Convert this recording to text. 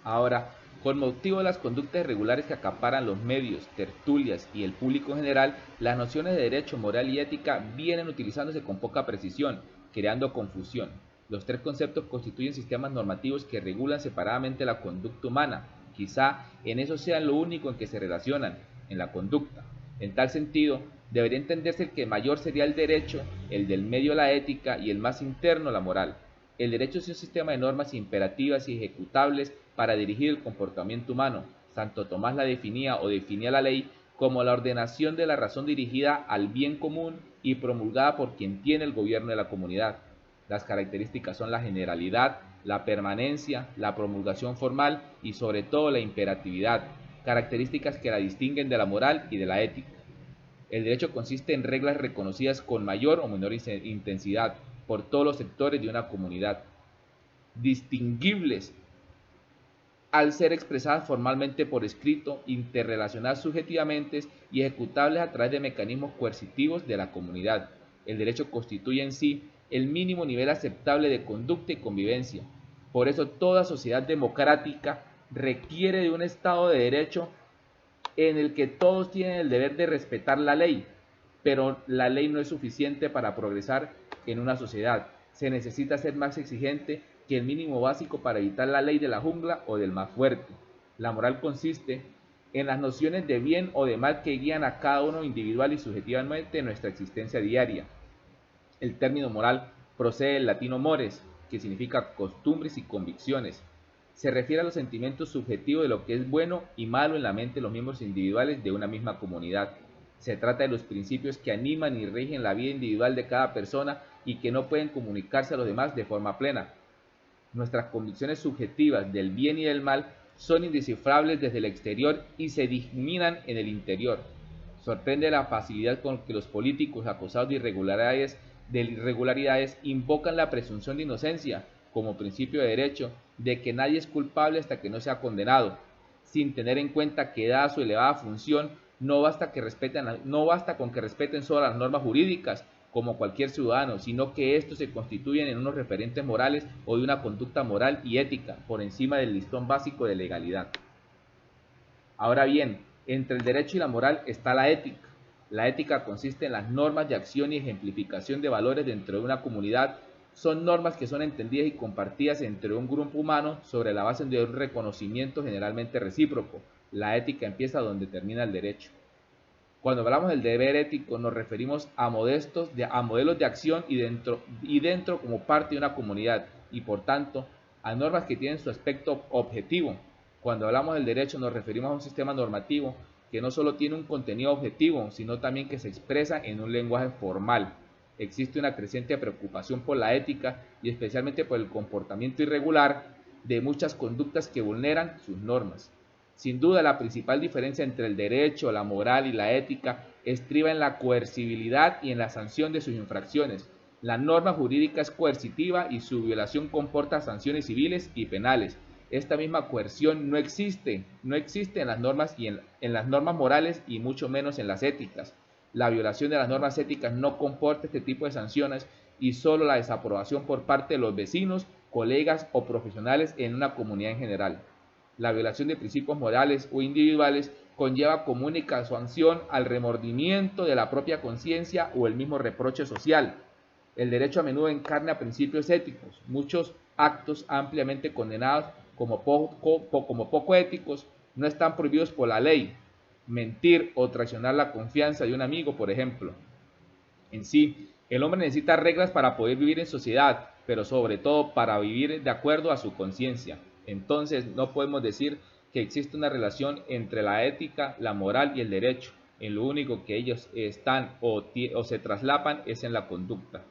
Ahora, con motivo de las conductas irregulares que acaparan los medios, tertulias y el público en general, las nociones de derecho, moral y ética vienen utilizándose con poca precisión, creando confusión. Los tres conceptos constituyen sistemas normativos que regulan separadamente la conducta humana. Quizá en eso sean lo único en que se relacionan, en la conducta. En tal sentido, debería entenderse que mayor sería el derecho, el del medio la ética y el más interno la moral. El derecho es un sistema de normas imperativas y ejecutables para dirigir el comportamiento humano. Santo Tomás la definía o definía la ley como la ordenación de la razón dirigida al bien común y promulgada por quien tiene el gobierno de la comunidad. Las características son la generalidad, la permanencia, la promulgación formal y sobre todo la imperatividad, características que la distinguen de la moral y de la ética. El derecho consiste en reglas reconocidas con mayor o menor intensidad por todos los sectores de una comunidad, distinguibles al ser expresadas formalmente por escrito, interrelacionadas subjetivamente y ejecutables a través de mecanismos coercitivos de la comunidad. El derecho constituye en sí el mínimo nivel aceptable de conducta y convivencia. Por eso toda sociedad democrática requiere de un Estado de Derecho en el que todos tienen el deber de respetar la ley, pero la ley no es suficiente para progresar en una sociedad. Se necesita ser más exigente que el mínimo básico para evitar la ley de la jungla o del más fuerte. La moral consiste en las nociones de bien o de mal que guían a cada uno individual y subjetivamente en nuestra existencia diaria. El término moral procede del latino mores, que significa costumbres y convicciones. Se refiere a los sentimientos subjetivos de lo que es bueno y malo en la mente de los miembros individuales de una misma comunidad. Se trata de los principios que animan y rigen la vida individual de cada persona y que no pueden comunicarse a los demás de forma plena. Nuestras convicciones subjetivas del bien y del mal son indescifrables desde el exterior y se difuminan en el interior. Sorprende la facilidad con que los políticos acusados de irregularidades invocan la presunción de inocencia como principio de derecho de que nadie es culpable hasta que no sea condenado, sin tener en cuenta que dada su elevada función no basta con que respeten solo las normas jurídicas como cualquier ciudadano, sino que estos se constituyen en unos referentes morales o de una conducta moral y ética por encima del listón básico de legalidad. Ahora bien, entre el derecho y la moral está la ética. La ética consiste en las normas de acción y ejemplificación de valores dentro de una comunidad. Son normas que son entendidas y compartidas entre un grupo humano sobre la base de un reconocimiento generalmente recíproco. La ética empieza donde termina el derecho. Cuando hablamos del deber ético nos referimos a modelos de acción y dentro como parte de una comunidad y por tanto a normas que tienen su aspecto objetivo. Cuando hablamos del derecho nos referimos a un sistema normativo que no solo tiene un contenido objetivo, sino también que se expresa en un lenguaje formal. Existe una creciente preocupación por la ética y especialmente por el comportamiento irregular de muchas conductas que vulneran sus normas. Sin duda, la principal diferencia entre el derecho, la moral y la ética estriba en la coercibilidad y en la sanción de sus infracciones. La norma jurídica es coercitiva y su violación comporta sanciones civiles y penales. Esta misma coerción no existe en las normas en las normas morales y mucho menos en las éticas. La violación de las normas éticas no comporta este tipo de sanciones y solo la desaprobación por parte de los vecinos, colegas o profesionales en una comunidad en general. La violación de principios morales o individuales conlleva como única sanción al remordimiento de la propia conciencia o el mismo reproche social. El derecho a menudo encarna principios éticos. Muchos actos ampliamente condenados como poco éticos no están prohibidos por la ley. Mentir o traicionar la confianza de un amigo, por ejemplo. En sí, el hombre necesita reglas para poder vivir en sociedad, pero sobre todo para vivir de acuerdo a su conciencia. Entonces, no podemos decir que existe una relación entre la ética, la moral y el derecho. En lo único que ellos están o se traslapan es en la conducta.